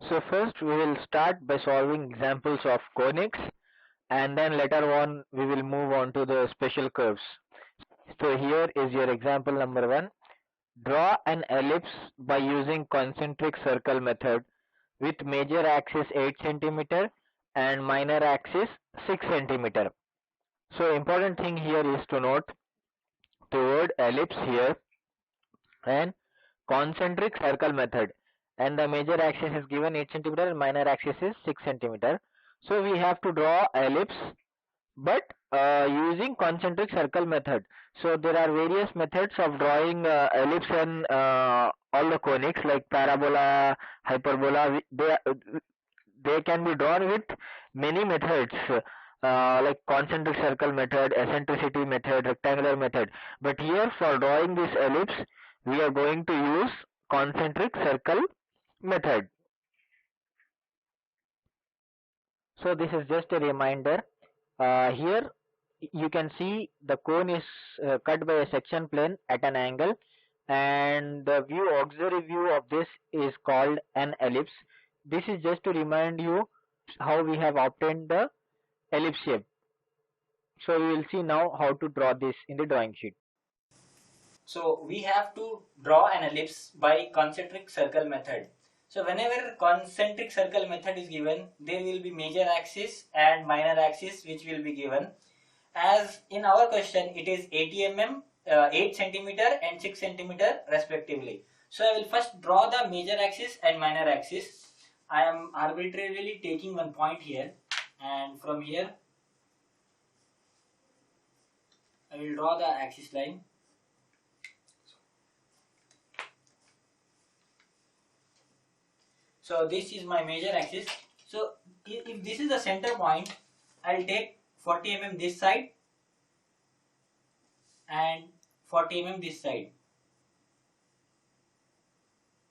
So first we will start by solving examples of conics, and then later on we will move on to the special curves. So here is your example number 1. Draw an ellipse by using concentric circle method with major axis 8 centimeter and minor axis 6 centimeter. So important thing here is to note the word ellipse here and concentric circle method, and the major axis is given 8 centimeter and minor axis is 6 centimeter. So we have to draw ellipse, but using concentric circle method. So there are various methods of drawing ellipse and all the conics like parabola, hyperbola. They can be drawn with many methods, like concentric circle method, eccentricity method, rectangular method. But here for drawing this ellipse, we are going to use concentric circle method. So this is just a reminder. Here you can see the cone is cut by a section plane at an angle, and the auxiliary view of this is called an ellipse. This is just to remind you how we have obtained the ellipse shape. So we will see now how to draw this in the drawing sheet. So we have to draw an ellipse by concentric circle method. So whenever concentric circle method is given, there will be major axis and minor axis which will be given. As in our question, it is 80 mm, 8 centimeter and 6 centimeter respectively. So I will first draw the major axis and minor axis. I am arbitrarily taking one point here, and from here I will draw the axis line. So this is my major axis. So if this is the center point, I will take 40 mm this side and 40 mm this side.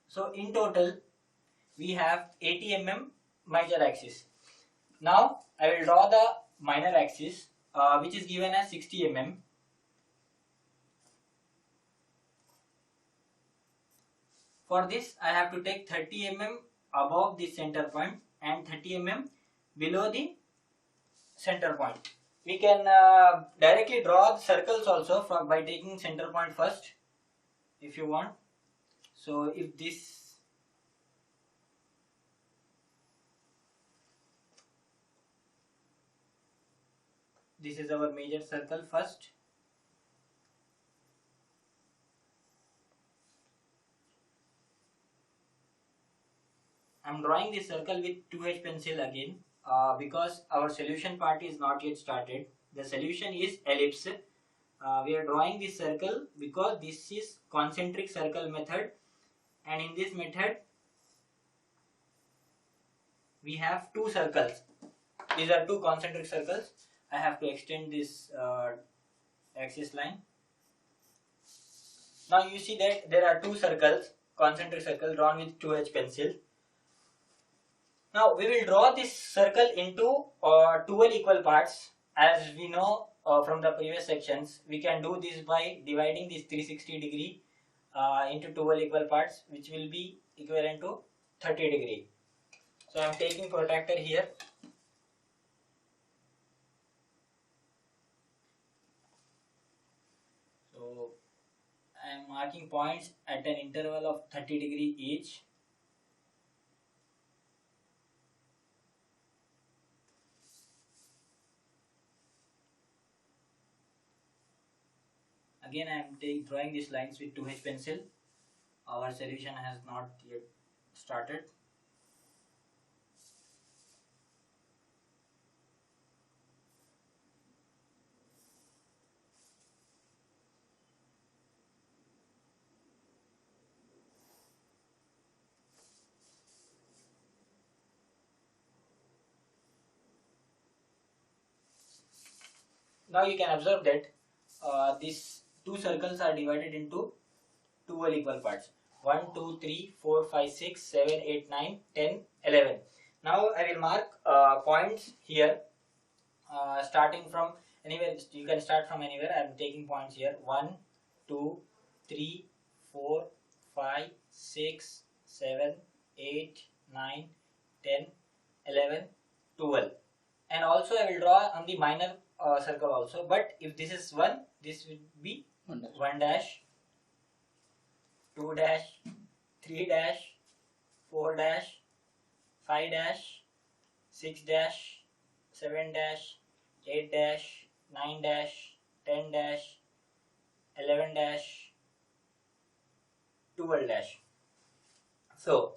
So in total we have 80 mm major axis. Now I will draw the minor axis, which is given as 60 mm. For this I have to take 30 mm above the center point and 30 mm below the center point. We can directly draw the circles also by taking center point first if you want. So if this is our major circle first. I am drawing this circle with 2H pencil again, because our solution part is not yet started. The solution is ellipse. We are drawing this circle because this is concentric circle method, and in this method we have two circles. These are two concentric circles. I have to extend this axis line. Now you see that there are two circles, concentric circle drawn with 2H pencil. Now we will draw this circle into 12 equal parts. As we know from the previous sections, we can do this by dividing this 360 degree into 12 equal parts, which will be equivalent to 30 degree. So I am taking protractor here. So I am marking points at an interval of 30 degree each. Again I am drawing these lines with 2H pencil. Our solution has not yet started. Now you can observe that these two circles are divided into 12 equal parts. 1, 2, 3, 4, 5, 6, 7, 8, 9, 10, 11. Now I will mark points here, starting from anywhere. You can start from anywhere. I am taking points here. 1, 2, 3, 4, 5, 6, 7, 8, 9, 10, 11, 12. And also I will draw on the minor circle also, but if this is 1, this will be 1 dash, 2 dash, 3 dash, 4 dash, 5 dash, 6 dash, 7 dash, 8 dash, 9 dash, 10 dash, 11 dash, 12 dash. So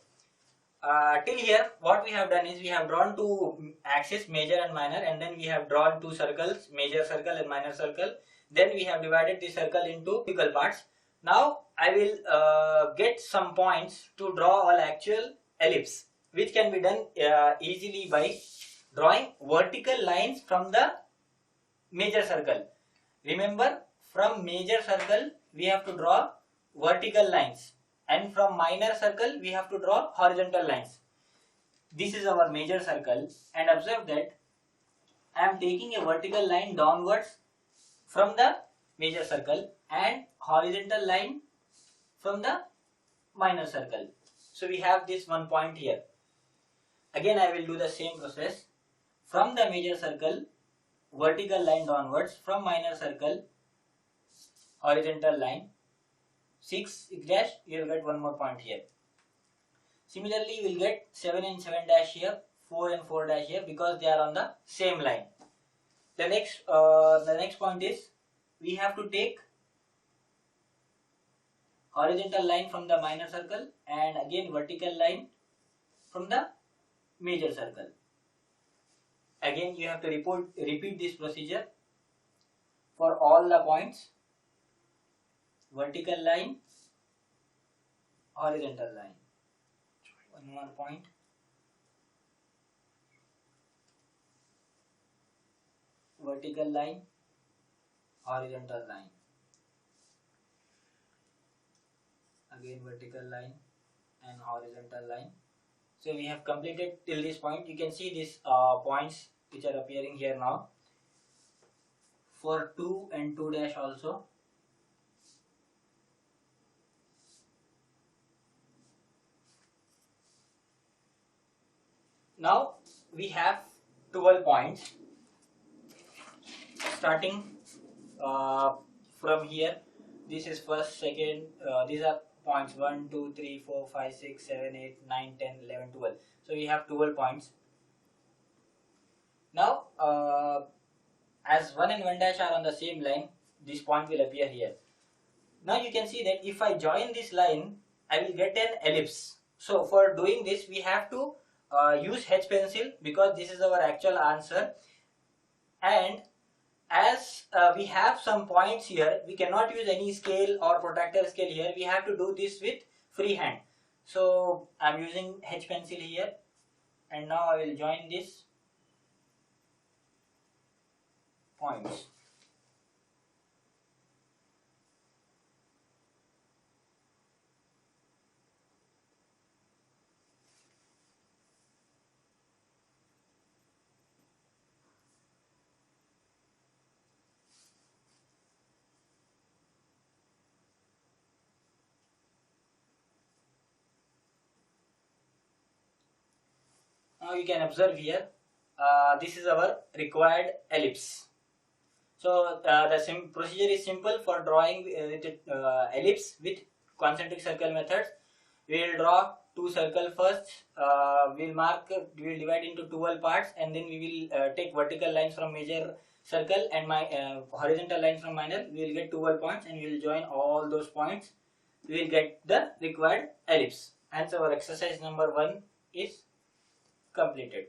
till here what we have done is we have drawn two axes, major and minor, and then we have drawn two circles, major circle and minor circle. Then we have divided the circle into equal parts. Now I will get some points to draw all actual ellipse, which can be done easily by drawing vertical lines from the major circle. Remember, from major circle we have to draw vertical lines, and from minor circle we have to draw horizontal lines. This is our major circle, and observe that I am taking a vertical line downwards from the major circle and horizontal line from the minor circle. So we have this one point here. Again I will do the same process. From the major circle, vertical line downwards, from minor circle, horizontal line. 6 dash, you will get one more point here. Similarly, you will get 7 and 7 dash here, 4 and 4 dash here, because they are on the same line. The next point is we have to take horizontal line from the minor circle and again vertical line from the major circle. Again you have to repeat this procedure for all the points. Vertical line, horizontal line. One more point. Vertical line, horizontal line. Again vertical line and horizontal line. So we have completed till this point. You can see these points which are appearing here now. For 2 and 2 dash also. Now we have 12 points starting from here. This is first, second, these are points 1, 2, 3, 4, 5, 6, 7, 8, 9, 10, 11, 12. So we have 12 points. Now as 1 and 1 dash are on the same line, this point will appear here. Now you can see that if I join this line, I will get an ellipse. So for doing this we have to use H pencil, because this is our actual answer, and as we have some points here, we cannot use any scale or protractor scale here. We have to do this with free hand. So I am using H pencil here, and now I will join this points. Now you can observe here, this is our required ellipse. So the procedure is simple for drawing ellipse with concentric circle methods. We will draw two circles first. We will divide into 12 parts, and then we will take vertical lines from major circle and horizontal lines from minor. We will get 12 points, and we will join all those points. We will get the required ellipse. And so our exercise number 1 is completed.